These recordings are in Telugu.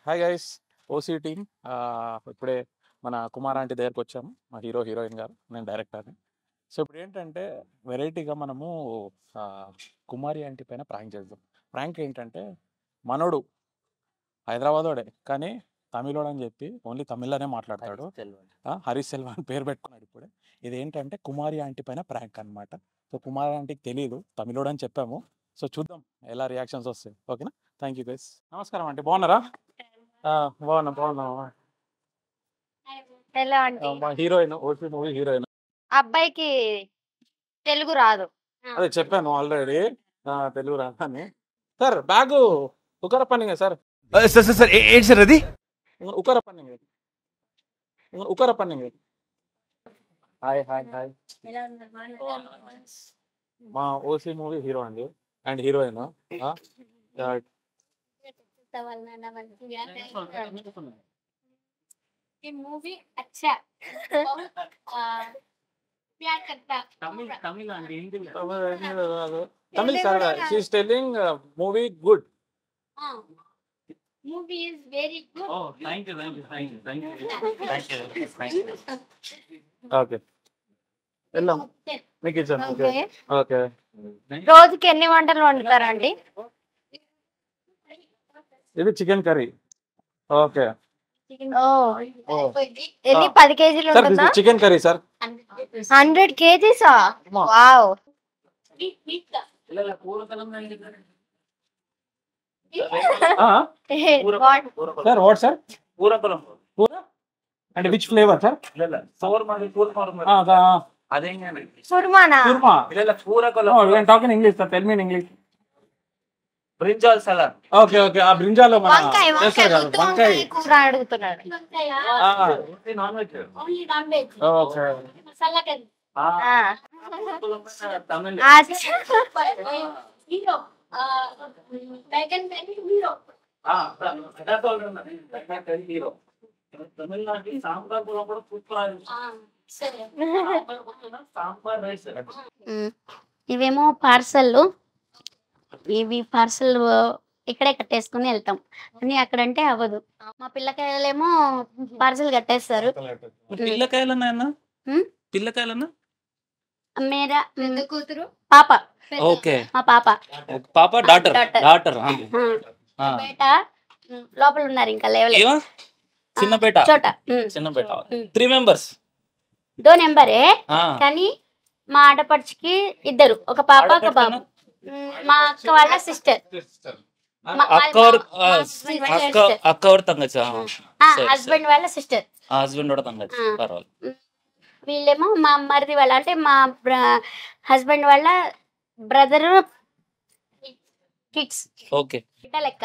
Hi guys, OC team. ఇప్పుడే మన కుమార్ ఆంటీ దగ్గరకు వచ్చాము. మా హీరోయిన్ గారు, నేను డైరెక్టర్ని. సో ఇప్పుడు ఏంటంటే వెరైటీగా మనము ఆ, కుమారి ఆంటీ పైన ప్రాంక్ చేద్దాం. ప్రాంక్ ఏంటంటే మనోడు హైదరాబాదోడే కానీ తమిళోడు అని చెప్పి ఓన్లీ తమిళ్లోనే మాట్లాడతాడు. హరీష్ సెల్వ అని పేరు పెట్టుకున్నాడు ఇప్పుడే. ఇది ఏంటంటే కుమారి ఆంటీ పైన ప్రాంక్ అనమాట. సో కుమారి ఆంటీకి తెలియదు తమిళోడు అని చెప్పాము. సో చూద్దాం ఎలా రియాక్షన్స్ వస్తాయి. ఓకేనా? Thank you guys. నమస్కారం ఆంటీ, బాగున్నారా? బాగున్నా. ఎలా అంటే మా హీరోయిన్, ఓటీ మూవీ హీరోయిన్. అబ్బాయికి తెలుగు రాదు. అదే చెప్పాను ఆల్రెడీ, తెలుగు రాదని. సార్ బ్యాగు ఉకర పన్నింగ్ సార్, సార్ సార్ సార్ ఏంటి సార్ అది? ఉకర పన్నింగ్, ఉకర పన్నింగ్. Hi hi hi. మా ఓసీ మూవీ హీరో అండి అండ్ హీరోయిన్. ये मूवी अच्छा प्यार करता Tamil sir. She's telling movie good. Movie is very good. Okay వెళ్దాం, మీకు ఇచ్చాను. Okay okay. రోజుకి ఎన్ని వంటలు వండుతారండి? ఇది చికెన్ కర్రీ. ఓకే ఎన్ని 10 కేజీలు సార్, ఉంటుందా? Chicken curry sir. 100 కేజీసా? వావ్. Sir what sir? పూర అంటే విచ్ ఫ్లేవర్ సార్? కుర్మానా? Korma. Talking English sir, tell me in English. Brinjal salad. Okay okay. ఆ బ్రింజాలో మన వంకాయ చేస్తారు కదా, వంకాయ. కూర అడుగుతున్నాడు. Non veg. ఓకే. తమిళ హీరో बैगन హీరో. హీరో తమిళనాడు సాంబార్ కూడా సూపర్. సాంబార్ రైస్. ఇవేమో పార్సల్. ఇవి పార్సల్ ఇక్కడే కట్టేసుకుని వెళ్తాం కానీ అక్కడంటే అవ్వదు. మా పిల్లకాయలేమో పార్సల్ కట్టేస్తారు. పిల్లకాయలన్నా హ్మ్? పిల్లకాయలన్నా మేరా కూతురు పాప, ఓకే. మా పాప పాప డాటర్ డాటర్ బేట లోపల ఉన్నారు, ఇంకా లేవలేదు. ఏమా చిన్న బేట చోట చిన్న బేట 3 మెంబర్స్. దో నెంబరే కానీ మా ఆడపడుచుకి ఇద్దరు, ఒక పాప ఒక బాబు. మా అక్క వాళ్ళ సిస్టర్, అక్క ఎవరు తంగచ్చా? హస్బెండ్ వాళ్ళ సిస్టర్. హస్బెండ్ కూడా తంగచ్చు, పర్వాలేదు. వీళ్ళేమో మా మరిది వాళ్ళ అంటే మా హస్బెండ్ వాళ్ళ బ్రదర్ కిడ్స్. ఓకే. బిడ్డ లెక్క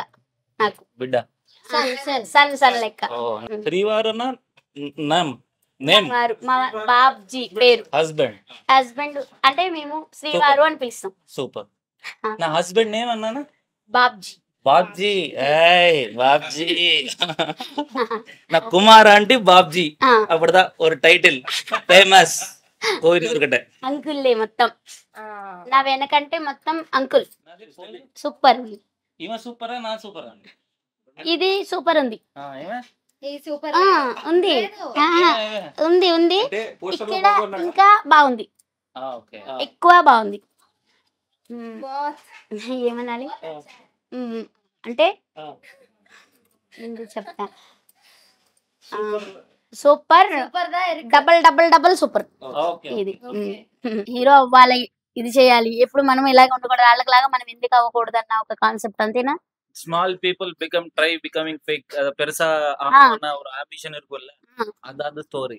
నాకు, బిడ్డ సన్ లెక్క. శ్రీవారన నేమ్ వారు మా బాబ్జీ పేరు. హస్బెండ్ అంటే మేము శ్రీవారు అని పిలుస్తాం. సూపర్. నా హస్బెండ్ నేమ్ అన్నానా? బాబ్జీ. బాబ్జీ. ఏయ్ బాబ్జీ. నా కుమార్ ఆంటీ బాబ్జీ. అప్పుడుదా ఒక టైటిల్ ఫేమస్ కోయినూరుగడ్డ. అంకుల్లే మొత్తం. నా వెనకంటే మొత్తం అంకుల్. సూపర్. ఈమె సూపరా నా సూపరా? ఇది సూపర్ ఉంది. సూపర్ ఉంది ఉంది ఉంది. ఇక్కడ ఇంకా బాగుంది, ఎక్కువ బాగుంది. ఏమనాలి అంటే చెప్తా. Super, double double double super. ఇది హీరో అవ్వాలి, ఇది చేయాలి, ఎప్పుడు మనం ఇలాగ ఉండకూడదు, వాళ్ళకిలాగా మనం ఎందుకు అవ్వకూడదు అన్న ఒక కాన్సెప్ట్, అంతేనా? Small people try becoming fake. அது பெருசா ஒரு ஆம்பிஷன் இருக்குல்ல, அதான் ஸ்டோரி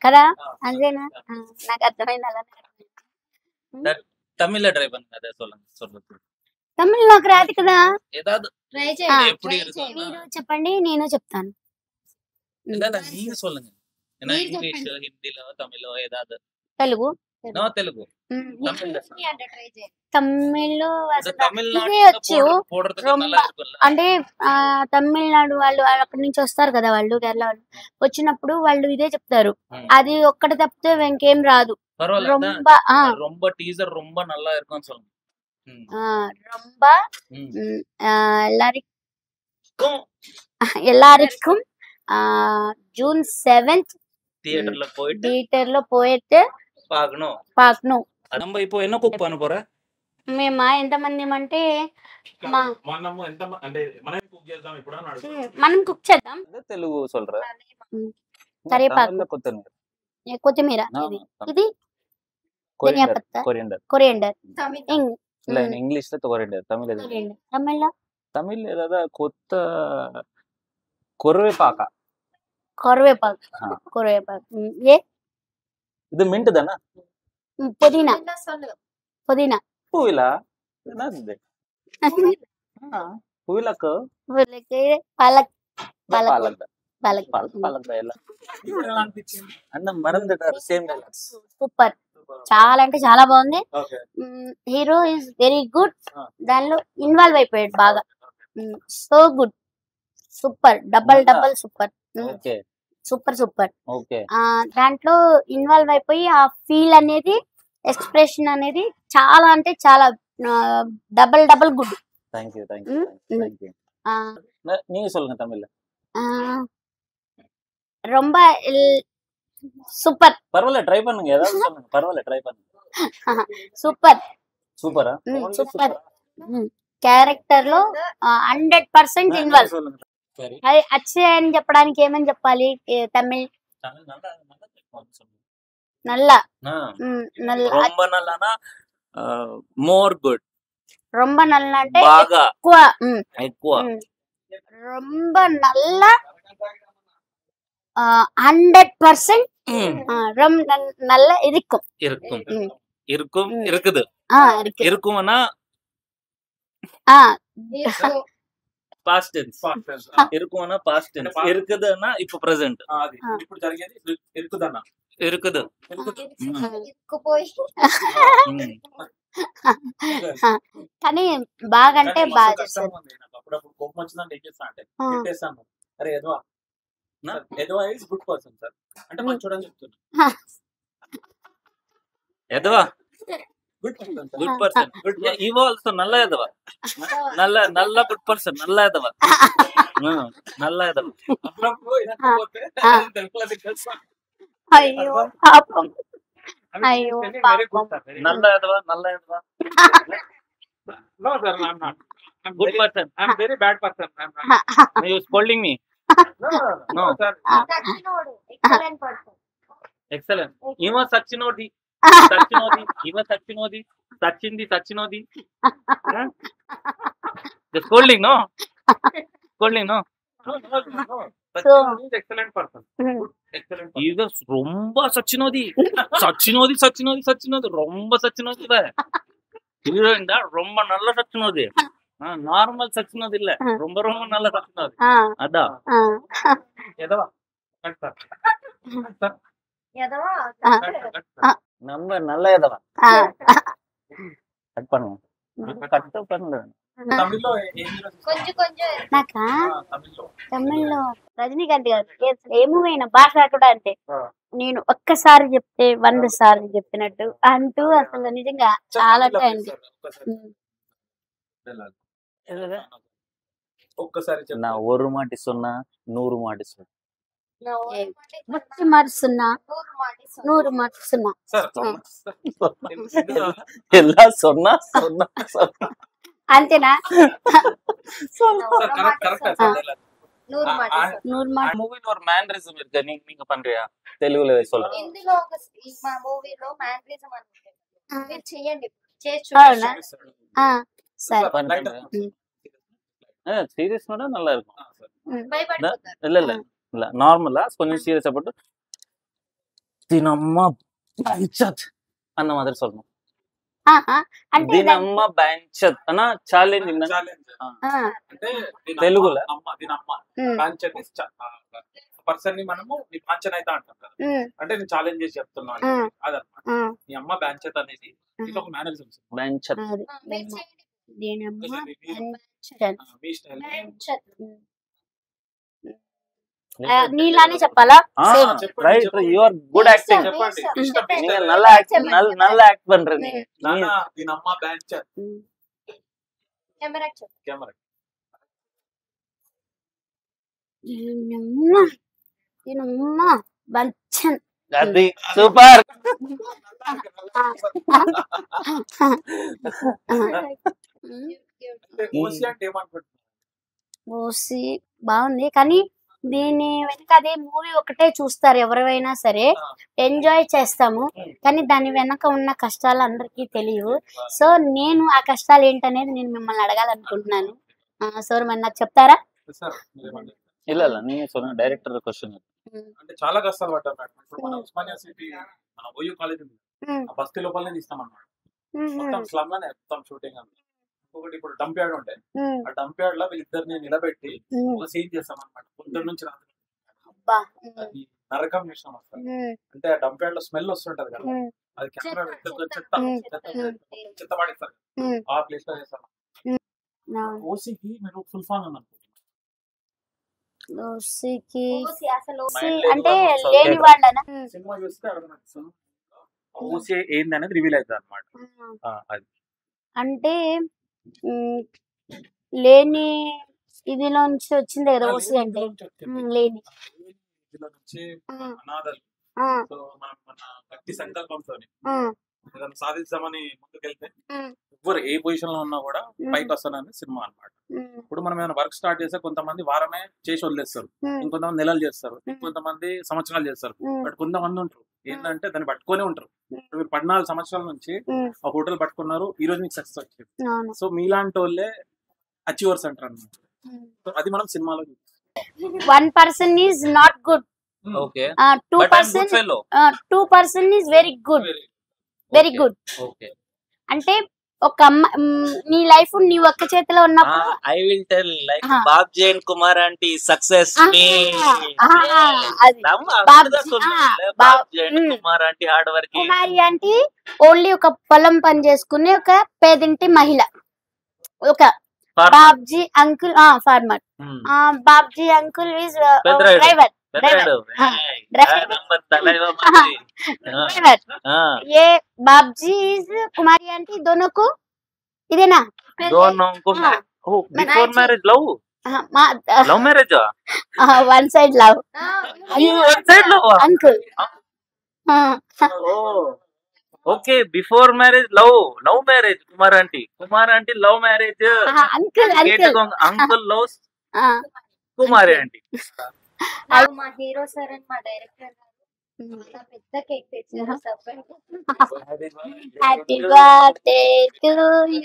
కదా, అంతేనా? నాకు అర్థమైంది. అలా தமிழ்ல ட்ரை பண்ணுங்க, அதை சொல்லுங்க. తమిళ్ నాకు రాదు కదా. ஏதாவது ట్రై எப்படி இருக்கும்? మీరు చెప్పండి, నేను చెప్తాను. இல்ல நீங்க சொல்லுங்க. ஏன்னா இங்கிலீஷ், ஹிந்தில, தமிழ்ல ஏதாவது. తెలుగు తెలుగు తమిళ్లో తమిళనాడు వచ్చు. అంటే తమిళనాడు వాళ్ళు అక్కడి నుంచి వస్తారు కదా, వాళ్ళు కేరళ వాళ్ళు వచ్చినప్పుడు వాళ్ళు ఇదే చెప్తారు. అది ఒక్కటి తప్పితే ఇంకేం రాదు. ரொம்ப டீசர் ரொம்ப நல்லா இருக்கும்னு சொல்லுங்க. ரொம்ப எல்லாரும் எல்லாருக்கும் ஜூன் 7th தியேட்டர்ல போயிட்டு థియేటర్లో పోయితే பார்க்கணும். పాకను. நம்ம இப்போ என்ன குக் பண்ண போற? మేమా ఎంతమంది అంటే మనము ఎంత అంటే మనం కుక్ చేద్దాం ఇప్పుడు అని అడుగుతున్నా. మనం కుక్ చేద్దాం. తెలుగు சொல்ற. కరివేపాకు, కొత్తిమీర, ఇది ధనియా పత్తా, కొరియండర్. இல்ல இங்கிலீஷ்ல கொரியண்டர், தமிழ்ல తమిళ్లో தமிழ்ல ஏதாவது கொத்த கொருவேப்பாக்கா. కరివేపాకు, ఏ இது மின்ட் தானே? పుదీనా, పుదీనా, பூவிலா என்னது? பூவிலாக்கு పాలక్, பாலக் పాలక్. பாலக் எல்லாம் అన్న మరందటారు సేమ్ డైలాగ్స్. సూపర్, చాలా అంటే చాలా బాగుంది. Okay. Hero is very good. దానిలో ఇన్వాల్వ్ అయిపోయాడు బాగా. So good, super, double super. Okay super super. Okay. దాంట్లో ఇన్వాల్వ్ అయిపోయి ఆ ఫీల్ అనేది, ఎక్స్ప్రెషన్ అనేది చాలా అంటే చాలా డబల్ గుడ్. Thank you. ஆஹ் நீங்க சொல்லுங்க தமிழ்ல. ஆஹ் ரொம்ப சூப்பர். பரவாயில்ல, ட்ரை பண்ணுங்க, ஏதாவது சொல்லுங்க, பரவாயில்ல ட்ரை பண்ணுங்க. సూపర్ సూపరా? సూపర్. క్యారెక్టర్ లో 100% ఇన్వాల్వ్. சொல்லுங்க. சரி. అది అచ్చే అని చెప్పడానికి ఏమని చెప్పాలి? తమిళ్ தமிழ் நல்லா சொல்லுங்க. నల్ల, నల్ల, ரொம்ப நல்லானா మోర్ గుడ్. రొంబ నల్ల అంటే బాగా ఎక్కువ. ఎక్కువ. రొంబ నల్ల 100% நல்ல இருக்கும். இருக்கும் இருக்கும் இருக்குது. இருக்கு. இருக்கும்னா పాస్ట్ టెన్స్. இருக்கும்னா పాస్ట్ టెన్స్. இருக்குதுன்னா இப்போ ప్రెజెంట్. అది ఇప్పుడు జరిగేది ఇరుకుదన్న. இருக்குது. కానీ బాగా అంటే బాగా చేస్తారు. అప్పుడప్పుడు కోపం వచ్చిందంటే ఏం చేస్తా అంటే పెట్టేస్తాను. అరే ఎదవా, ఎదవా ఇస్ గుడ్ పర్సన్ సార్ అంటే మంచోడని చెప్తున్నా. ఎదవా good person sir. Good person. Good ఇవ ఆల్సో నల్ల ఎదవా. నల్ల గుడ్ పర్సన్. నల్ల ఎదవా. నల్ల ఎదవా. అప్పుడప్పుడు ఇనకపోతే తెలుసు. అయ్యో పాపం, అయ్యో పాపం. నల్ల ఎదవా. నల్ల ఎదవా. No sir, I'm not. I'm Good person. I'm very bad person. I'm not. You scolding me? No sir. Excellent person. Excellent. ఇవ సచ్చినోది. ఇవ సచ్చినోది. సచ్చింది. The scolding, no? Scolding, no? No. So He's excellent person. Excellent person. இது ரொம்ப சச்சினோதி. ரொம்ப சச்சினோதி. ஹீரோயின் தான் ரொம்ப நல்ல சச்சினோதி. நார்மல் சச்சினோதி இல்ல, ரொம்ப நல்ல சச்சினோதி. அதான் ఎదవా కట్ సార్. సార్ ఎదవా நம்ம நல்ல எதவா. కట్ பண்ணுவோம். కట్ பண்ணு. తమిళ్లో ఏం హీరో? కొంచెం నాకా తమిళ్లో తమిళ్లో రజనీకాంత్ గారు ఏ మూవీ అయినా భాష కూడా అంతే. ఆ. నేను ఒక్కసారి చెప్తే 100 సార్లు చెప్పినట్టు అంటూ అసలు నిజంగా చాలా టైం. ఒక్కసారి நான் ஒரு மாட்டி சொன்னா 100 மாட்டி சொன்னா. ముచ్చి మరుస్తున్నా 100 మరుస్తున్నా. సార్ எல்லாம் சொன்னா అంతేనా? కరెక్ట్. 100 మాట. மூவில ஒரு மேனரிசம் இருக்கு, நீங்க பண்றியா? తెలుగులో சொல்லுங்க. ఇందులో ఒక మా మూవీలో మ్యానరిజం అని ఉంటుంది. మీరు చేయండి, చేసి అవునా? సరే. சீரியஸ் நோட நல்லா இருக்கும். భయపడిపోతారు. இல்ல நார்மலா கொஞ்சம் சீரியஸா போட்டு தினம்மா பஞ்சத் அந்த மாதிரி சொல்லணும். అంటే దినమ్మ బెంచత్ అన్న ఛాలెంజింగ్. అంటే తెలుగులో దీని అమ్మ కాంచన్ పర్సన్ ని మనము నీ కాంచన్ అయితే అంటాం కదా, అంటే నేను ఛాలెంజ్ చేసి చెప్తున్నాను అదనమాట. నీ అమ్మ బ్యాంచెత్ అనేది ఇది ఒక మేనరిజం. బెంచత్ మీ స్టైల్ నీలానే చెప్పాలా? Right, you are good acting. చెప్పండి. நீங்க நல்லா యాక్ట్ பண்றீங்க. దీని అమ్మ బ్యాంచెత్. Camera camera దీనమ్మా బంచన్. అది సూపర్. ఓసి అంటే ఏమనుకుంటున్నారు? ఓసి బాగుంది కానీ దీని వెనక అదే మూవీ ఒకటే చూస్తారు ఎవరైనా సరే, ఎంజాయ్ చేస్తాము కానీ దాని వెనక ఉన్న కష్టాలు అందరికీ తెలియవు. సో నేను ఆ కష్టాలు ఏంటనేది నేను మిమ్మల్ని అడగాలనుకుంటున్నాను. సార్ మరి నాకు చెప్తారా? సార్ మీరేమంటారు? ಇಲ್ಲ ನೀವು డైరెక్టర్ క్వశ్చన్. అంటే చాలా కష్టాలు పడ్డాం మేడం. ఇప్పుడు మన ఉస్మానియా సిటీ మన ఓయూ కాలేజ్ ఉంది, ఆ బస్తీ లోపలనే తీస్తాం అన్నమాట. మొత్తం స్లమ్ లోనే మొత్తం షూటింగ్ అంతా. ఇంకొకటి ఇప్పుడు డంప్ యార్డ్ ఉంటాయి, ఆ డంప్ యార్డ్ లో వీళ్ళిద్దరిని నిలబెట్టి ఒక సీన్ చేస్తాం అన్నమాట. పొద్దున్న నుంచి రాత్రి అది నరకం చేసినాం అసలు. అంటే ఆ డంప్ యార్డ్ లో స్మెల్ వస్తుంటది కదా, అది కెమెరా చెత్త పడేస్తారు, ఆ ప్లేస్ లో చేస్తాం. ఓసీకి మీరు ఫుల్ ఫామ్ అని అనుకుంటున్నారు? ఓసికి ఓసి అసలు అంటే లేని వాళ్ళనా? సినిమా చూస్తే అర్థం ఓసీ ఏంది అనేది రివీల్ అవుతుంది అనమాట. అది అంటే లేని ఇదిలో నుంచి వచ్చింది కదా ఓసి అంటే. లేని ఇందులో నుంచి అనాథలు, సో మనం మన గట్టి సంకల్పంతో ఏదైనా సాధిద్దామని ముందుకెళ్తే ఎవరు ఏ పొజిషన్ లో ఉన్నా కూడా పైకి వస్తానని సినిమా అన్నమాట. ఇప్పుడు మనం ఏమైనా వర్క్ స్టార్ట్ చేస్తే కొంతమంది వారమే చేసి వదిలేస్తారు, ఇంకొంతమంది నెలలు చేస్తారు, ఇంకొంతమంది సంవత్సరాలు చేస్తారు. బట్ కొంతమంది ఉంటారు ఏంటంటే దాన్ని పట్టుకొని ఉంటారు. మీరు 14 సంవత్సరాల నుంచి ఆ హోటల్ పట్టుకున్నారు, ఈ రోజు మీకు సక్సెస్ వచ్చింది. సో మీలాంటి వాళ్ళే అచీవర్స్ అంటారు అన్నమాట. అది మనం సినిమాలో చూస్తాం. 1% is not good, okay 2% is very good, very good. Okay అంటే ఒక నీ లైఫ్ నీ ఒక్క చేతిలో ఉన్నప్పుడు I will tell like Babji and Kumar aunty success మీ అది Babji and Kumar aunty hard work. Kumari aunty only ఒక పొలం పని చేసుకునే ఒక పేదింటి మహిళ. ఒక Babji uncle farmer, Babji uncle is driver. ये बाबजी इज कुमारी आंटी दोनों को इदेना दोनों को before marriage love love marriage one side love one side love uncle. Okay before marriage love love marriage Kumar aunty love marriage uncle uncle loves Kumari aunty. మా హీరో సార్ అండ్ మా డైరెక్టర్ గారు పెద్ద కేక్ తెచ్చారు. Happy birthday to you,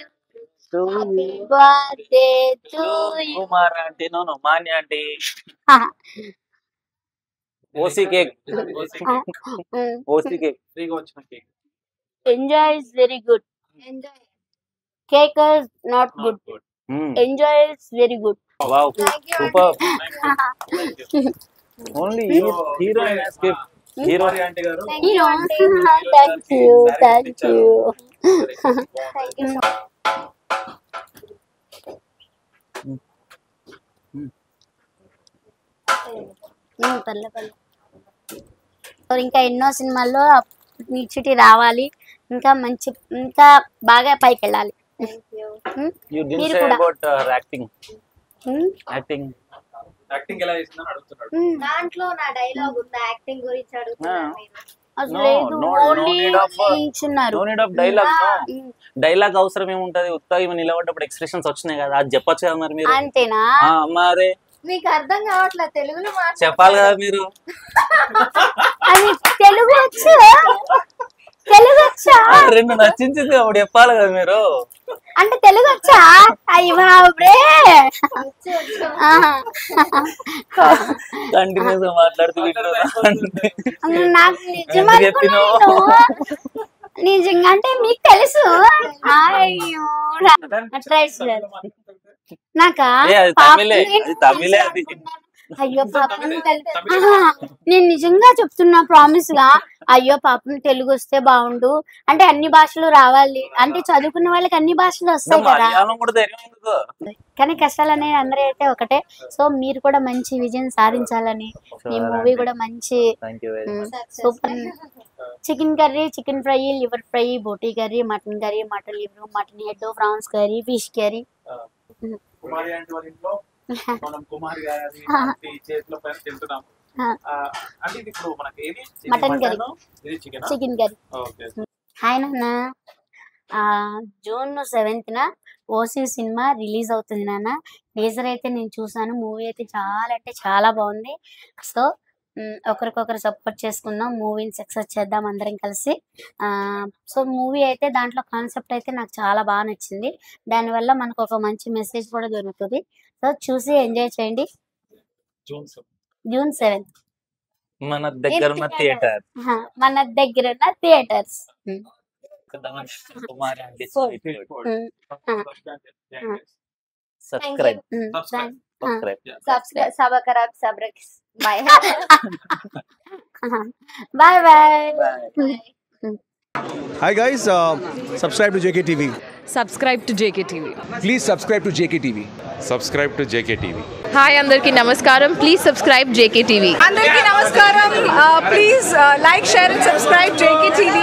happy birthday to you. Kumar aunty no Manya aunty. OC cake ఫ్రీగా వచ్చిన cake. Enjoy is very good, enjoy. Cake is not good, enjoy is very good. Wow, super. Only heroine escape. Kumari aunty గారు hero. Thank you, thank you. పర్లే పర్లే. ఇంకా ఎన్నో సినిమాల్లో నిచ్చిటి రావాలి, ఇంకా మంచి ఇంకా బాగా పైకి వెళ్ళాలి. You didn't మీరు say కూడా. about acting. యాక్టింగ్ ఎలా చేసిందని అడుగుతున్నాడు. దాంట్లో నా డైలాగ్ ఉంది, యాక్టింగ్ గురించి అడుగుతున్నారు మీరు. అసలు No, లేదు, no only need of చేయించున్నారు. No need of dialogue. No. Dialogue అవసరం ఏముంటది, ఉత్తగా ఇవి నిలబడ్డప్పుడు ఎక్స్ప్రెషన్స్ వచ్చినాయి కదా, అది చెప్పొచ్చు కదా మరి మీరు. అంతేనా? మరి మీకు అర్థం కావట్లేదు తెలుగులో చెప్పాలి కదా మీరు. అది తెలుగు వచ్చు, తెలుగు వచ్చా? రెండు నచ్చించింది అప్పుడు చెప్పాలి కదా మీరు. అంటే తెలుగు వచ్చా? అయ్యి బాబురే, కంటిన్యూస్ గా మాట్లాడుతూ నాకు నిజం అనుకున్నాను. నిజంగా అంటే మీకు తెలుసు. అయ్యో నాకా తమిళే తమిళే అది. అయ్యో పాపం నేను నిజంగా చెప్తున్నా ప్రామిస్ గా. అయ్యో పాపం తెలుగు వస్తే బాగుండు, అంటే అన్ని భాషలు రావాలి, అంటే చదువుకున్న వాళ్ళకి అన్ని భాషలు వస్తాయి కదా. కానీ కష్టాలు అనేవి అందరూ అయితే ఒకటే. సో మీరు కూడా మంచి విజయం సాధించాలని, ఈ మూవీ కూడా మంచి super. Chicken curry, chicken fry, liver fry, బోటీ curry, mutton curry, mutton liver, mutton head, prawns curry, fish curry. Kumari aunty వాళ్ళ ఇంట్లో మనం కుమారి గారి ఆంటీ చేతిలో పైన తింటున్నాము. అంటే ఇది ఇప్పుడు మనకి ఏది మటన్ కర్రీ, ఇది chicken. Chicken curry. Okay. Hi నాన్న, June 7th OC cinema release అవుతుంది నాన్న. టీజర్ అయితే నేను చూసాను. మూవీ అయితే చాలా అంటే చాలా బాగుంది. సో ఒకరికొకరు సపోర్ట్ చేసుకుందాం, మూవీని సక్సెస్ చేద్దాం అందరం కలిసి. సో మూవీ అయితే దాంట్లో కాన్సెప్ట్ అయితే నాకు చాలా బాగా నచ్చింది. దానివల్ల మనకు ఒక మంచి మెసేజ్ కూడా దొరుకుతుంది. సో చూసి ఎంజాయ్ చేయండి. June 7th మన దగ్గర ఉన్న థియేటర్, మన దగ్గర ఉన్న theatres. Kumari aunty subscribe subscribe subscribe bye bye bye. Hi guys, subscribe to JKTV. Subscribe to JKTV. Please subscribe to JKTV. Subscribe to JKTV. Hi అందరికీ నమస్కారం. Please subscribe JKTV. అందరికీ నమస్కారం. Please like, share and subscribe JKTV.